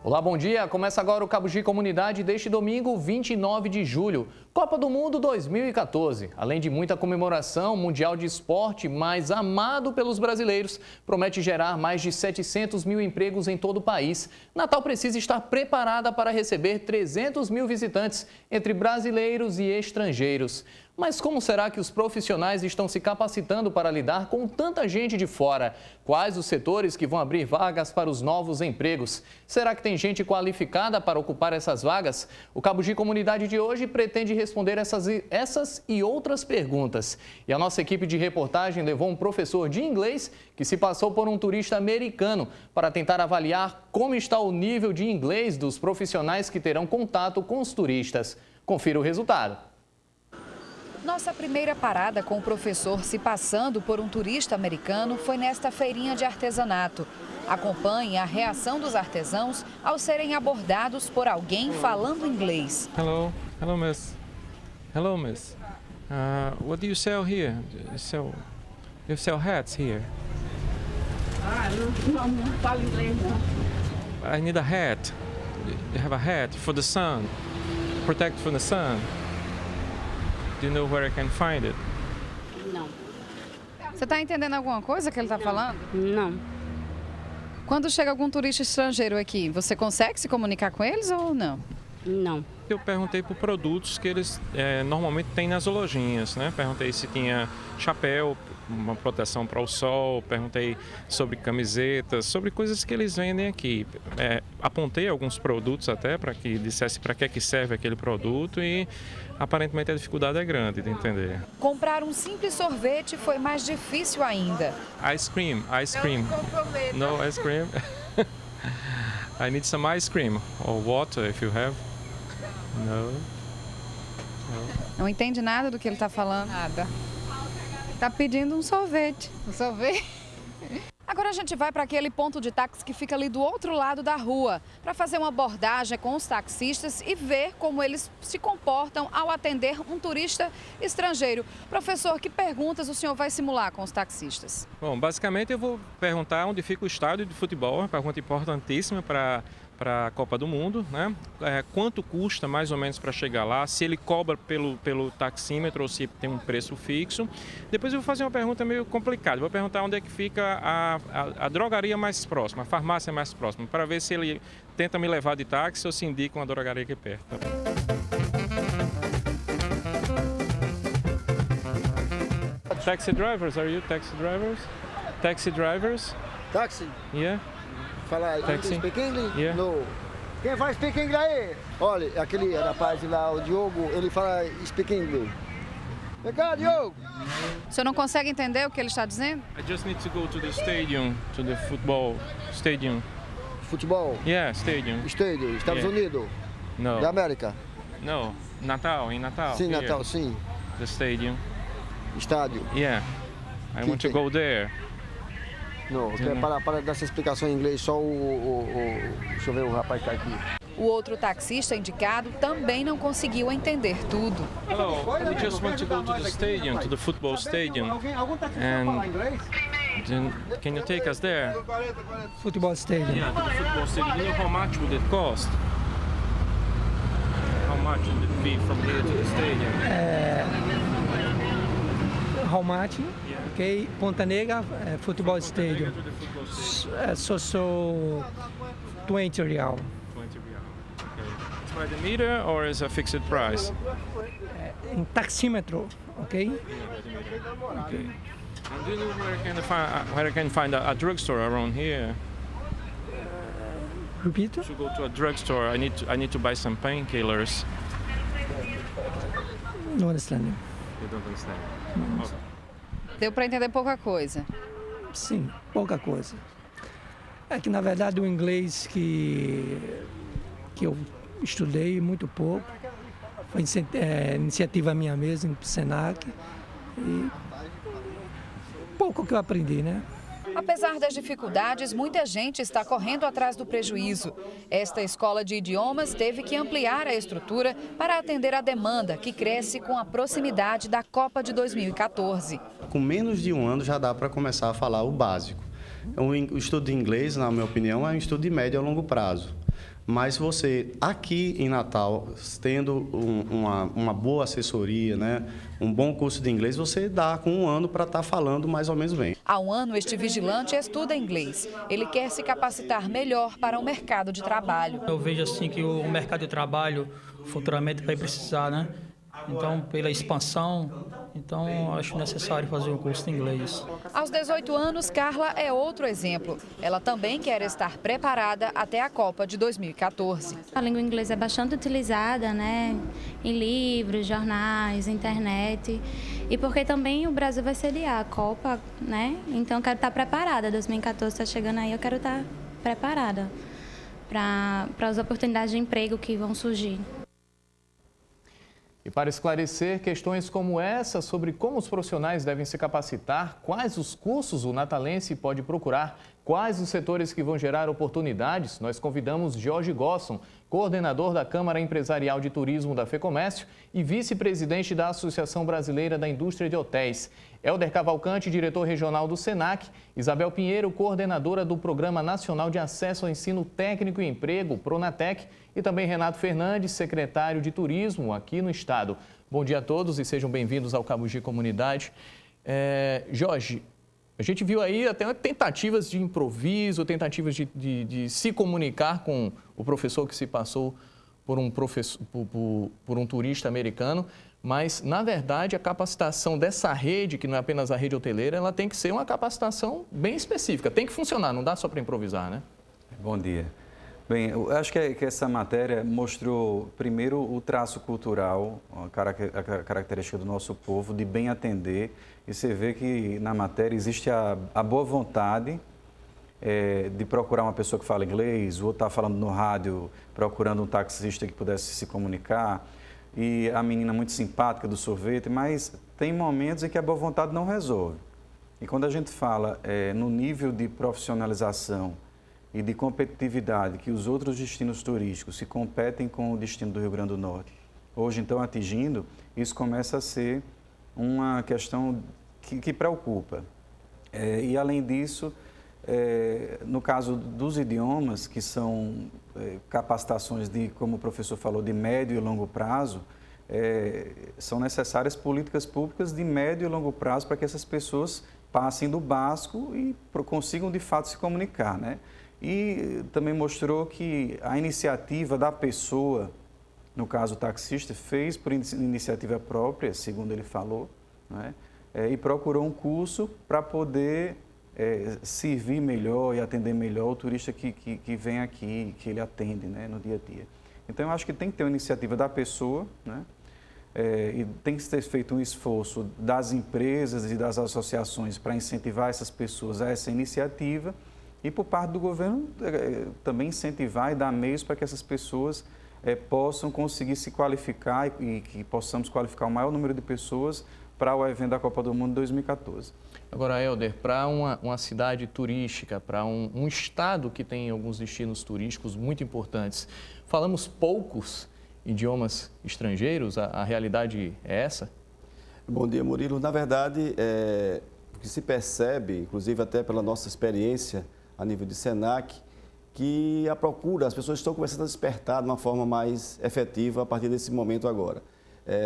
Olá, bom dia. Começa agora o Cabo Gi Comunidade deste domingo, 29 de julho. Copa do Mundo 2014. Além de muita comemoração, o Mundial de Esporte mais amado pelos brasileiros promete gerar mais de 700 mil empregos em todo o país. Natal precisa estar preparada para receber 300 mil visitantes, entre brasileiros e estrangeiros. Mas como será que os profissionais estão se capacitando para lidar com tanta gente de fora? Quais os setores que vão abrir vagas para os novos empregos? Será que tem gente qualificada para ocupar essas vagas? O Cabo Gi Comunidade de hoje pretende responder essas e outras perguntas. E a nossa equipe de reportagem levou um professor de inglês que se passou por um turista americano para tentar avaliar como está o nível de inglês dos profissionais que terão contato com os turistas. Confira o resultado. Nossa primeira parada com o professor se passando por um turista americano foi nesta feirinha de artesanato. Acompanhe a reação dos artesãos ao serem abordados por alguém falando inglês. Hello, miss. Hello, miss. What do you sell here? You sell hats here? Não falo inglês, não. I need a hat. You have a hat for the sun. Protect from the sun. Do you know where I can find it? Não. Você está entendendo alguma coisa que ele está falando? Não. Quando chega algum turista estrangeiro aqui, você consegue se comunicar com eles ou não? Não. Eu perguntei por produtos que eles normalmente têm nas lojinhas, né? Perguntei se tinha chapéu, uma proteção para o sol, perguntei sobre camisetas, sobre coisas que eles vendem aqui. Apontei alguns produtos até para que dissesse para que serve aquele produto e aparentemente a dificuldade é grande de entender. Comprar um simples sorvete foi mais difícil ainda. Ice cream. No ice cream. I need some ice cream or water if you have. No. Não entende nada do que ele está falando? Nada. Está pedindo um sorvete. Um sorvete? Agora a gente vai para aquele ponto de táxi que fica ali do outro lado da rua, para fazer uma abordagem com os taxistas e ver como eles se comportam ao atender um turista estrangeiro. Professor, que perguntas o senhor vai simular com os taxistas? Bom, basicamente eu vou perguntar onde fica o estádio de futebol, uma pergunta importantíssima para a Copa do Mundo, né? Quanto custa mais ou menos para chegar lá, se ele cobra pelo taxímetro ou se tem um preço fixo. Depois eu vou fazer uma pergunta meio complicada, vou perguntar onde é que fica a drogaria mais próxima, a farmácia mais próxima, para ver se ele tenta me levar de táxi ou se indica uma drogaria aqui perto. Taxi drivers, are you taxi drivers? Taxi drivers? Taxi? Yeah. Fala Taxi. speak English? Yeah. No. Quem fala speak English aí? Olha, aquele rapaz lá, o Diogo, ele fala speak English. Vem cá, Diogo! O senhor não consegue entender o que ele está dizendo? I just need to go to the stadium, to the football stadium. Futebol? Yeah, stadium. Estádio, Estados Yeah. Unidos? No. Da América? No. Natal, em Natal. Sim, here. Natal, sim. The stadium. Estádio. Yeah. I want to tem? go there. Não, para dar essa explicação em inglês, só deixa eu ver o rapaz que está aqui. O outro taxista indicado também não conseguiu entender tudo. Hello, we just want to go to the stadium, to the football stadium. And then, can you take us there? Football stadium. Yeah, to the football stadium. You know how much would it cost? How much would it be from here to the stadium? How much? Yeah. Okay, Ponta Negra Football Stadium. So 20 real. 20 real. Okay. It's by the meter or is a fixed price? Em taxímetro, ok? Yeah, by the meter. Okay. And do you know where I can find a drugstore around here? Repito? To go to a drugstore, I need to buy some painkillers. Não understand. You don't understand? Okay. Deu para entender pouca coisa. Sim, pouca coisa. É que, na verdade, o inglês que eu estudei muito pouco, foi iniciativa minha mesmo, no Senac, e pouco que eu aprendi, né? Apesar das dificuldades, muita gente está correndo atrás do prejuízo. Esta escola de idiomas teve que ampliar a estrutura para atender a demanda, que cresce com a proximidade da Copa de 2014. Com menos de um ano já dá para começar a falar o básico. O estudo de inglês, na minha opinião, é um estudo de médio a longo prazo. Mas você, aqui em Natal, tendo uma boa assessoria, né, um bom curso de inglês, você dá com 1 ano para estar falando mais ou menos bem. Há 1 ano, este vigilante estuda inglês. Ele quer se capacitar melhor para o mercado de trabalho. Eu vejo assim que o mercado de trabalho futuramente vai precisar, né? Então, pela expansão, acho necessário fazer um curso de inglês. Aos 18 anos, Carla é outro exemplo. Ela também quer estar preparada até a Copa de 2014. A língua inglesa é bastante utilizada, né, em livros, jornais, internet. E porque também o Brasil vai sediar a Copa, né? Então, eu quero estar preparada. 2014 está chegando aí, eu quero estar preparada para as oportunidades de emprego que vão surgir. E para esclarecer questões como essa sobre como os profissionais devem se capacitar, quais os cursos o natalense pode procurar, quais os setores que vão gerar oportunidades, nós convidamos Jorge Gosson, coordenador da Câmara Empresarial de Turismo da FEComércio e vice-presidente da Associação Brasileira da Indústria de Hotéis, Helder Cavalcante, diretor regional do SENAC, Isabel Pinheiro, coordenadora do Programa Nacional de Acesso ao Ensino Técnico e Emprego, Pronatec, e também Renato Fernandes, secretário de Turismo aqui no estado. Bom dia a todos e sejam bem-vindos ao Cabugi Comunidade. Jorge, a gente viu aí até tentativas de improviso, tentativas de se comunicar com o professor que se passou por um turista americano, mas, na verdade, a capacitação dessa rede, que não é apenas a rede hoteleira, ela tem que ser uma capacitação bem específica, tem que funcionar, não dá só para improvisar, né? Bom dia. Bem, eu acho que essa matéria mostrou, primeiro, o traço cultural, a característica do nosso povo, de bem atender. E você vê que na matéria existe a boa vontade de procurar uma pessoa que fala inglês, ou está falando no rádio, procurando um taxista que pudesse se comunicar, e a menina muito simpática do sorvete, mas tem momentos em que a boa vontade não resolve. E quando a gente fala no nível de profissionalização e de competitividade que os outros destinos turísticos se competem com o destino do Rio Grande do Norte, hoje então atingindo, isso começa a ser uma questão que preocupa. E além disso, no caso dos idiomas, que são capacitações de, como o professor falou, de médio e longo prazo, são necessárias políticas públicas de médio e longo prazo para que essas pessoas passem do básico e consigam de fato se comunicar, né? E também mostrou que a iniciativa da pessoa, no caso o taxista, fez por iniciativa própria, segundo ele falou, né? E procurou um curso para poder servir melhor e atender melhor o turista que vem aqui, que ele atende, né, no dia a dia. Então, eu acho que tem que ter uma iniciativa da pessoa, né? E tem que ser feito um esforço das empresas e das associações para incentivar essas pessoas a essa iniciativa e, por parte do governo, também incentivar e dar meios para que essas pessoas possam conseguir se qualificar e que possamos qualificar o maior número de pessoas para o evento da Copa do Mundo 2014. Agora, Helder, para uma cidade turística, para um estado que tem alguns destinos turísticos muito importantes, falamos poucos idiomas estrangeiros? A realidade é essa? Bom dia, Murilo. Na verdade, o que se percebe, inclusive até pela nossa experiência a nível de SENAC, que a procura, as pessoas estão começando a despertar de uma forma mais efetiva a partir desse momento agora.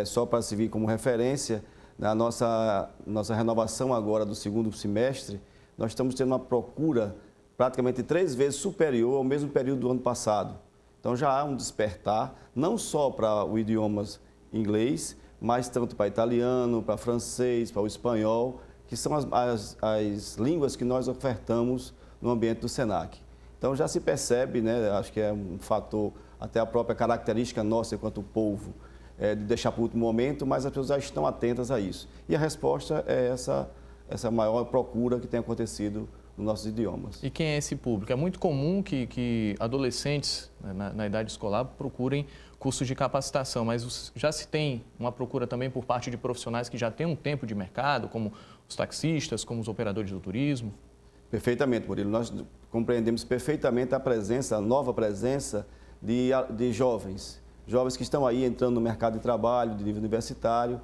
Só para servir como referência, na nossa renovação agora do segundo semestre, nós estamos tendo uma procura praticamente 3 vezes superior ao mesmo período do ano passado. Então já há um despertar, não só para o idioma inglês, mas tanto para italiano, para francês, para o espanhol, que são as línguas que nós ofertamos no ambiente do SENAC. Então já se percebe, né, acho que é um fator, até a própria característica nossa enquanto povo, de deixar para o último momento, mas as pessoas já estão atentas a isso. E a resposta é essa maior procura que tem acontecido nos nossos idiomas. E quem é esse público? É muito comum que adolescentes, né, na idade escolar, procurem cursos de capacitação, mas já se tem uma procura também por parte de profissionais que já têm um tempo de mercado, como os taxistas, como os operadores do turismo? Perfeitamente, Murilo. Nós compreendemos perfeitamente a nova presença de jovens que estão aí entrando no mercado de trabalho, de nível universitário,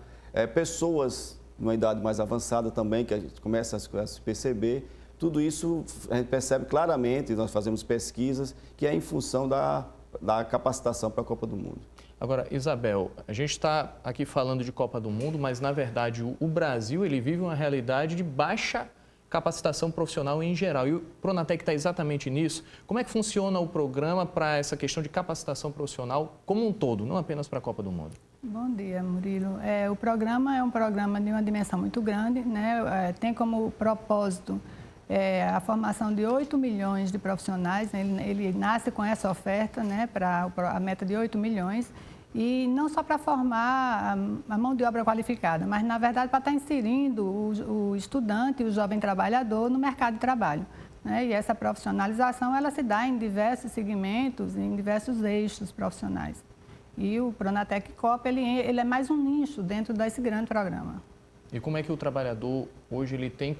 pessoas numa idade mais avançada também, que a gente começa a se perceber. Tudo isso a gente percebe claramente, nós fazemos pesquisas, que é em função da dar capacitação para a Copa do Mundo. Agora, Isabel, a gente está aqui falando de Copa do Mundo, mas na verdade o Brasil ele vive uma realidade de baixa capacitação profissional em geral. E o Pronatec está exatamente nisso. Como é que funciona o programa para essa questão de capacitação profissional como um todo, não apenas para a Copa do Mundo? Bom dia, Murilo. O programa é um programa de uma dimensão muito grande, né? Tem como propósito a formação de 8 milhões de profissionais. Ele nasce com essa oferta, né, para a meta de 8 milhões. E não só para formar a mão de obra qualificada, mas, na verdade, para estar inserindo o estudante, o jovem trabalhador no mercado de trabalho, né? E essa profissionalização, ela se dá em diversos segmentos, em diversos eixos profissionais. E o Pronatec Copa, ele é mais um nicho dentro desse grande programa. E como é que o trabalhador, hoje, ele tem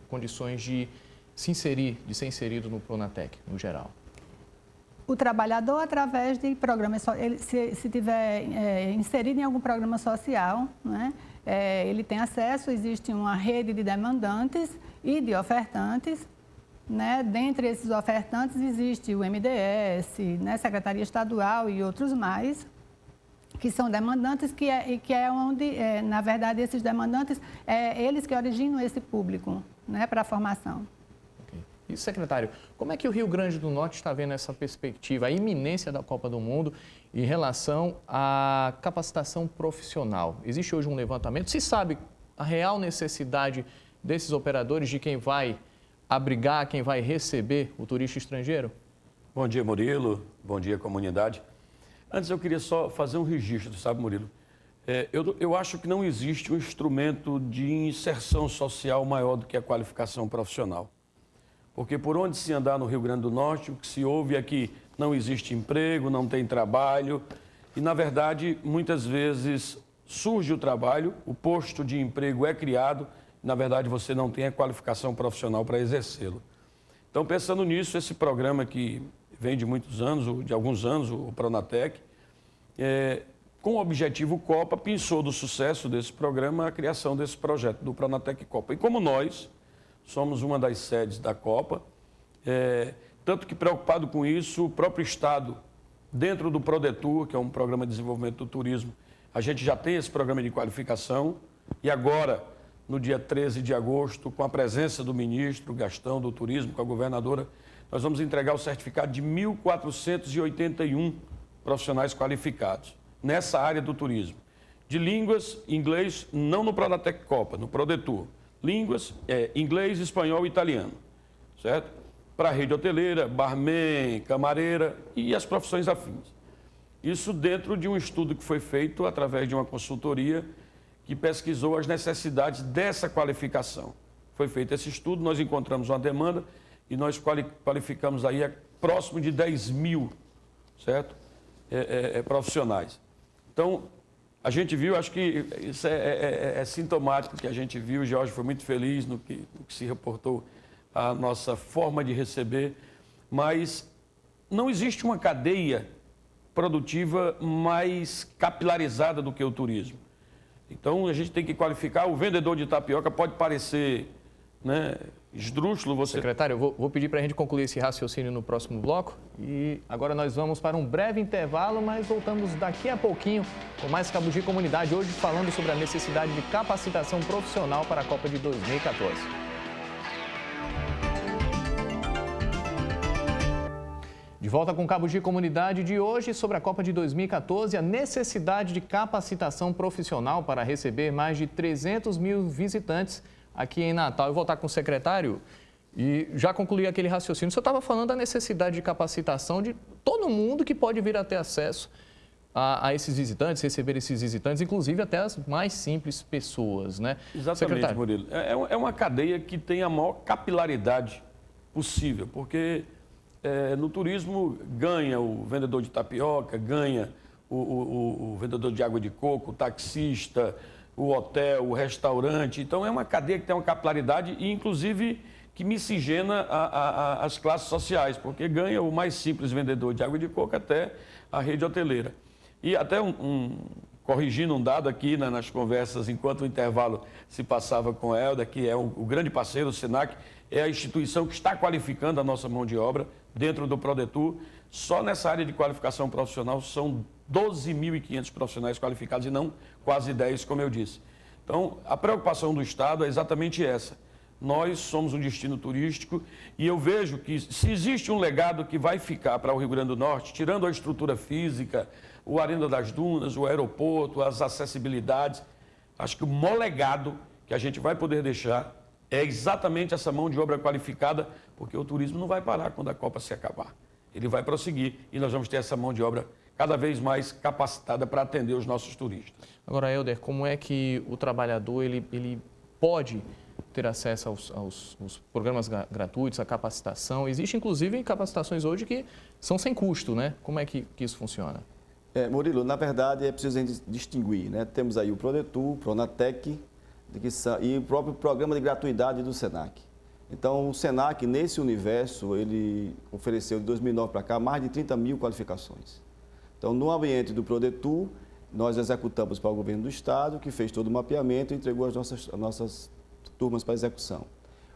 condições de ser inserido no Pronatec, no geral? O trabalhador, através de programas, se tiver inserido em algum programa social, né, ele tem acesso, existe uma rede de demandantes e de ofertantes, né? Dentre esses ofertantes existe o MDS, né, Secretaria Estadual e outros mais, que são demandantes, que é onde, na verdade, esses demandantes, eles que originam esse público, né, para a formação. E, secretário, como é que o Rio Grande do Norte está vendo essa perspectiva, a iminência da Copa do Mundo em relação à capacitação profissional? Existe hoje um levantamento? Se sabe a real necessidade desses operadores, de quem vai abrigar, quem vai receber o turista estrangeiro? Bom dia, Murilo. Bom dia, comunidade. Antes eu queria só fazer um registro, sabe, Murilo? Eu acho que não existe um instrumento de inserção social maior do que a qualificação profissional. Porque por onde se andar no Rio Grande do Norte, o que se ouve é que não existe emprego, não tem trabalho. E, na verdade, muitas vezes surge o trabalho, o posto de emprego é criado, e, na verdade, você não tem a qualificação profissional para exercê-lo. Então, pensando nisso, esse programa que vem de muitos anos, de alguns anos, o Pronatec, com o objetivo Copa, pensou do sucesso desse programa a criação desse projeto do Pronatec Copa. E como nós somos uma das sedes da Copa, tanto que preocupado com isso, o próprio Estado, dentro do Prodetur, que é um programa de desenvolvimento do turismo, a gente já tem esse programa de qualificação e agora, no dia 13 de agosto, com a presença do ministro Gastão do Turismo, com a governadora, nós vamos entregar o certificado de 1.481 profissionais qualificados nessa área do turismo. De línguas, inglês, não no Pronatec Copa, no Prodetur. Línguas, inglês, espanhol e italiano, certo? Para a rede hoteleira, barman, camareira e as profissões afins. Isso dentro de um estudo que foi feito através de uma consultoria que pesquisou as necessidades dessa qualificação. Foi feito esse estudo, nós encontramos uma demanda e nós qualificamos aí próximo de 10 mil, certo? Profissionais. Então, a gente viu, acho que isso é sintomático que a gente viu, o Jorge foi muito feliz no que se reportou a nossa forma de receber, mas não existe uma cadeia produtiva mais capilarizada do que o turismo. Então, a gente tem que qualificar, o vendedor de tapioca pode parecer, né, esdrúxulo. Secretário, eu vou pedir para a gente concluir esse raciocínio no próximo bloco e agora nós vamos para um breve intervalo, mas voltamos daqui a pouquinho com mais Cabo de Comunidade, hoje falando sobre a necessidade de capacitação profissional para a Copa de 2014. De volta com Cabo de Comunidade de hoje sobre a Copa de 2014, a necessidade de capacitação profissional para receber mais de 300 mil visitantes aqui em Natal. Eu vou voltar com o secretário e já concluí aquele raciocínio. O senhor estava falando da necessidade de capacitação de todo mundo que pode vir a ter acesso a esses visitantes, receber esses visitantes, inclusive até as mais simples pessoas, né? Exatamente, secretário. Murilo. É uma cadeia que tem a maior capilaridade possível, porque no turismo ganha o vendedor de tapioca, ganha o vendedor de água de coco, o taxista, o hotel, o restaurante. Então, é uma cadeia que tem uma capilaridade e, inclusive, que miscigena as classes sociais, porque ganha o mais simples vendedor de água de coco até a rede hoteleira. E até um corrigindo um dado aqui nas conversas, enquanto o intervalo se passava com a Helder, que é o grande parceiro, o SENAC, é a instituição que está qualificando a nossa mão de obra dentro do Prodetur. Só nessa área de qualificação profissional são 12.500 profissionais qualificados e não quase 10, como eu disse. Então, a preocupação do Estado é exatamente essa. Nós somos um destino turístico e eu vejo que se existe um legado que vai ficar para o Rio Grande do Norte, tirando a estrutura física, o Arena das Dunas, o aeroporto, as acessibilidades, acho que o maior legado que a gente vai poder deixar é exatamente essa mão de obra qualificada, porque o turismo não vai parar quando a Copa se acabar. Ele vai prosseguir e nós vamos ter essa mão de obra cada vez mais capacitada para atender os nossos turistas. Agora, Helder, como é que o trabalhador ele pode ter acesso aos programas gratuitos, à capacitação? Existe, inclusive, capacitações hoje que são sem custo, né? Como é que isso funciona? Murilo, na verdade é preciso a gente distinguir, né? Temos aí o Prodetur, o Pronatec e o próprio programa de gratuidade do SENAC. Então, o SENAC, nesse universo, ele ofereceu de 2009 para cá mais de 30 mil qualificações. Então, no ambiente do Prodetur, nós executamos para o governo do Estado, que fez todo o mapeamento e entregou as nossas turmas para execução.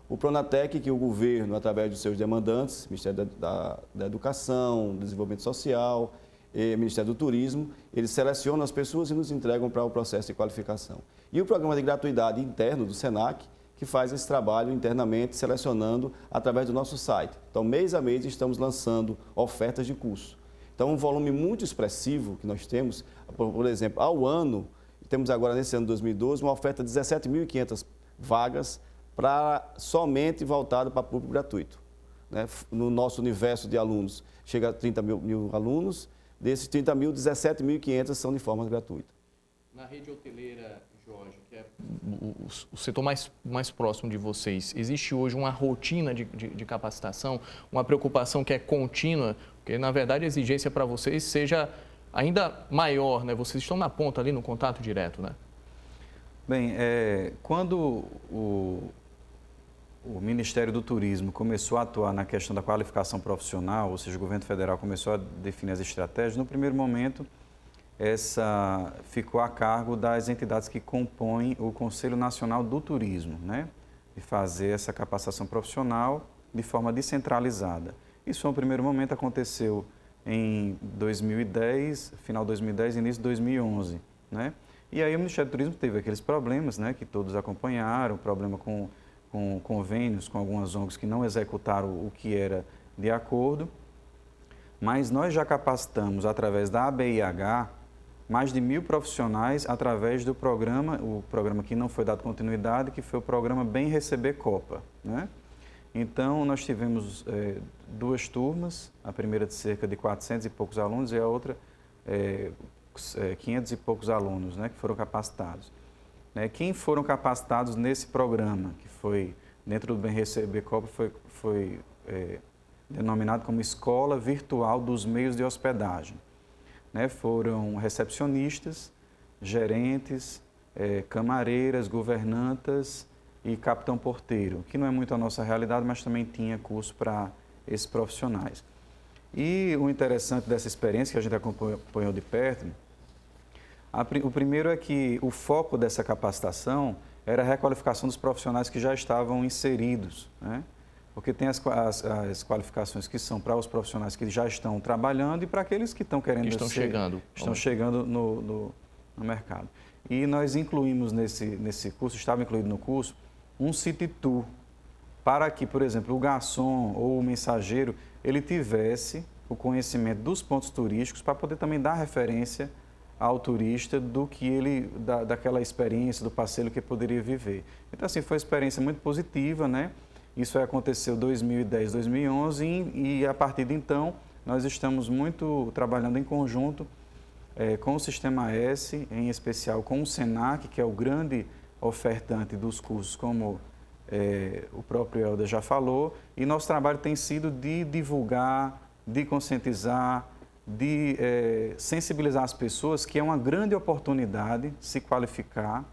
O Pronatec, que o governo, através dos seus demandantes, Ministério da Educação, Desenvolvimento Social, Ministério do Turismo, eles selecionam as pessoas e nos entregam para o processo de qualificação. E o programa de gratuidade interno do SENAC, que faz esse trabalho internamente, selecionando através do nosso site. Então, mês a mês, estamos lançando ofertas de curso. Então, um volume muito expressivo que nós temos, por exemplo, ao ano, temos agora nesse ano de 2012, uma oferta de 17.500 vagas somente voltada para público gratuito. Né? No nosso universo de alunos, chega a 30 mil alunos, desses 30 mil, 17.500 são de forma gratuita. Na rede hoteleira, Jorge, que é o setor mais próximo de vocês, existe hoje uma rotina de capacitação, uma preocupação que é contínua, porque na verdade a exigência para vocês seja ainda maior, né? Vocês estão na ponta ali no contato direto, né? Bem, quando o Ministério do Turismo começou a atuar na questão da qualificação profissional, ou seja, o governo federal começou a definir as estratégias, no primeiro momento essa ficou a cargo das entidades que compõem o Conselho Nacional do Turismo, né? De fazer essa capacitação profissional de forma descentralizada. Isso, no primeiro momento, aconteceu em 2010, final de 2010 e início de 2011, né? E aí o Ministério do Turismo teve aqueles problemas, né, que todos acompanharam, problema com convênios, com algumas ONGs que não executaram o que era de acordo, mas nós já capacitamos, através da ABIH, mais de 1.000 profissionais através do programa, o programa que não foi dado continuidade, que foi o programa Bem Receber Copa, né? Então, nós tivemos duas turmas, a primeira de cerca de 400 e poucos alunos e a outra 500 e poucos alunos, né, que foram capacitados. Quem foram capacitados nesse programa, que foi dentro do Bem Receber Copa, foi denominado como Escola Virtual dos Meios de Hospedagem. Foram recepcionistas, gerentes, camareiras, governantas e capitão porteiro, que não é muito a nossa realidade, mas também tinha curso para esses profissionais. E o interessante dessa experiência, que a gente acompanhou de perto, o primeiro é que o foco dessa capacitação era a requalificação dos profissionais que já estavam inseridos, né? Porque tem as qualificações que são para os profissionais que já estão trabalhando e para aqueles que estão querendo estão chegando no mercado. E nós incluímos nesse curso, estava incluído no curso, um city tour, para que, por exemplo, o garçom ou o mensageiro, ele tivesse o conhecimento dos pontos turísticos para poder também dar referência ao turista do que daquela experiência, do passeio que poderia viver. Então, assim, foi uma experiência muito positiva, né? Isso aconteceu em 2010, 2011 e a partir de então nós estamos muito trabalhando em conjunto com o Sistema S, em especial com o SENAC, que é o grande ofertante dos cursos, como o próprio Helder já falou, e nosso trabalho tem sido de divulgar, de conscientizar, de sensibilizar as pessoas que é uma grande oportunidade se qualificar,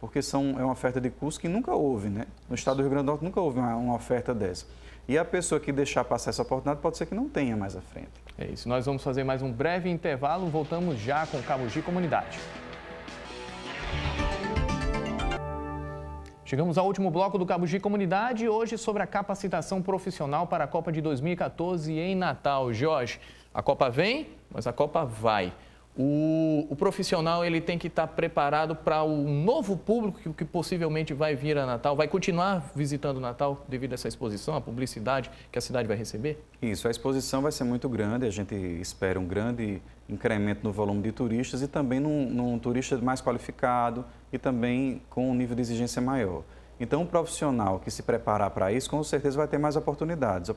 porque é uma oferta de curso que nunca houve, né? No estado do Rio Grande do Norte nunca houve uma oferta dessa. E a pessoa que deixar passar essa oportunidade pode ser que não tenha mais à frente. É isso, nós vamos fazer mais um breve intervalo, voltamos já com Cabugi Comunidade. Chegamos ao último bloco do Cabo Gi Comunidade, hoje sobre a capacitação profissional para a Copa de 2014 em Natal. Jorge, a Copa vem, mas a Copa vai. O profissional ele tem que estar preparado para o novo público que possivelmente vai vir a Natal, vai continuar visitando Natal devido a essa exposição, a publicidade que a cidade vai receber? Isso, a exposição vai ser muito grande, a gente espera um grande incremento no volume de turistas e também num turista mais qualificado e também com um nível de exigência maior. Então, um profissional que se preparar para isso, com certeza vai ter mais oportunidades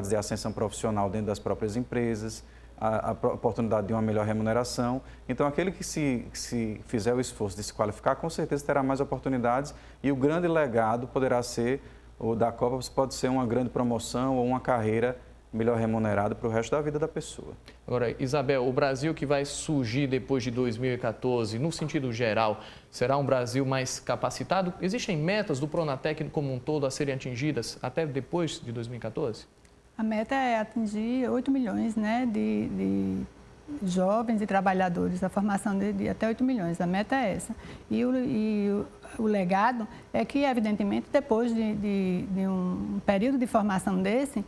de ascensão profissional dentro das próprias empresas, a oportunidade de uma melhor remuneração. Então, aquele que se fizer o esforço de se qualificar, com certeza terá mais oportunidades e o grande legado poderá ser, o da Copa pode ser uma grande promoção ou uma carreira melhor remunerada para o resto da vida da pessoa. Agora, Isabel, o Brasil que vai surgir depois de 2014, no sentido geral, será um Brasil mais capacitado? Existem metas do Pronatec como um todo a serem atingidas até depois de 2014? A meta é atingir 8 milhões de jovens e trabalhadores, a formação de até 8 milhões. A meta é essa. E o legado é que, evidentemente, depois de um período de formação desse,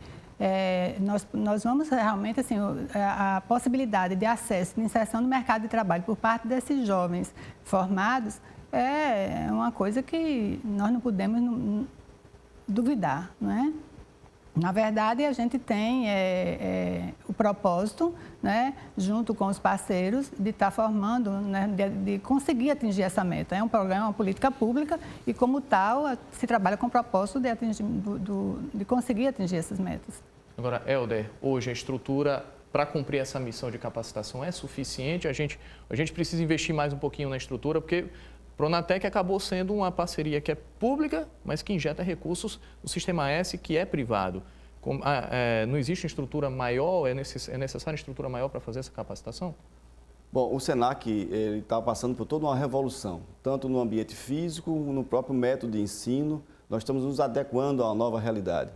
nós vamos realmente, assim, a possibilidade de acesso, de inserção no mercado de trabalho por parte desses jovens formados é uma coisa que nós não podemos duvidar, não é? Na verdade, a gente tem o propósito, né, junto com os parceiros, de estar formando, né, de conseguir atingir essa meta. É um programa, uma política pública e, como tal, se trabalha com o propósito de conseguir atingir essas metas. Agora, Helder, hoje a estrutura para cumprir essa missão de capacitação é suficiente? A gente precisa investir mais um pouquinho na estrutura, porque Pronatec acabou sendo uma parceria que é pública, mas que injeta recursos no Sistema S, que é privado. Não existe estrutura maior, é necessária estrutura maior para fazer essa capacitação? Bom, o SENAC está passando por toda uma revolução, tanto no ambiente físico, no próprio método de ensino. Nós estamos nos adequando a uma nova realidade.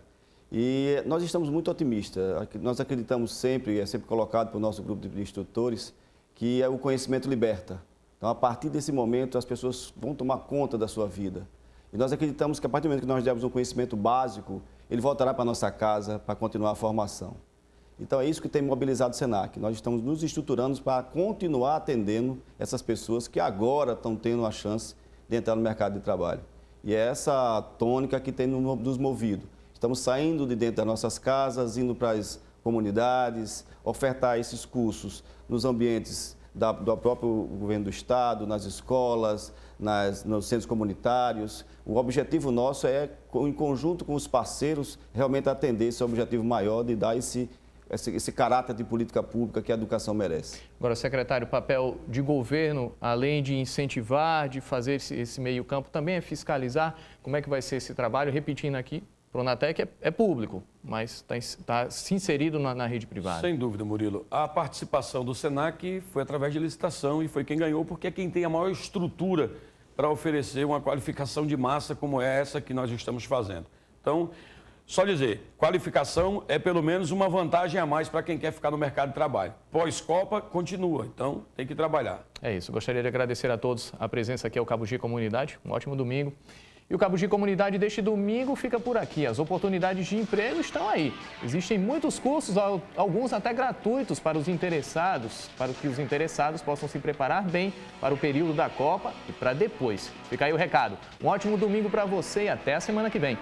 E nós estamos muito otimistas. Nós acreditamos sempre, é sempre colocado pelo nosso grupo de instrutores, que o conhecimento liberta. Então, a partir desse momento, as pessoas vão tomar conta da sua vida. E nós acreditamos que, a partir do momento que nós dermos um conhecimento básico, ele voltará para a nossa casa para continuar a formação. Então, é isso que tem mobilizado o SENAC. Nós estamos nos estruturando para continuar atendendo essas pessoas que agora estão tendo a chance de entrar no mercado de trabalho. E é essa tônica que tem nos movido. Estamos saindo de dentro das nossas casas, indo para as comunidades, ofertar esses cursos nos ambientes do próprio governo do Estado, nas escolas, nos centros comunitários. O objetivo nosso é, em conjunto com os parceiros, realmente atender esse objetivo maior de dar esse caráter de política pública que a educação merece. Agora, secretário, o papel de governo, além de incentivar, de fazer esse meio campo, também é fiscalizar. Como é que vai ser esse trabalho? Repetindo aqui, Pronatec é público, mas está se inserido na rede privada. Sem dúvida, Murilo. A participação do SENAC foi através de licitação e foi quem ganhou, porque é quem tem a maior estrutura para oferecer uma qualificação de massa como é essa que nós estamos fazendo. Então, só dizer, qualificação é pelo menos uma vantagem a mais para quem quer ficar no mercado de trabalho. Pós-Copa, continua, então tem que trabalhar. É isso, gostaria de agradecer a todos a presença aqui ao Cabo Gi Comunidade. Um ótimo domingo. E o Cabo Gi Comunidade deste domingo fica por aqui. As oportunidades de emprego estão aí. Existem muitos cursos, alguns até gratuitos para os interessados, para que os interessados possam se preparar bem para o período da Copa e para depois. Fica aí o recado. Um ótimo domingo para você e até a semana que vem.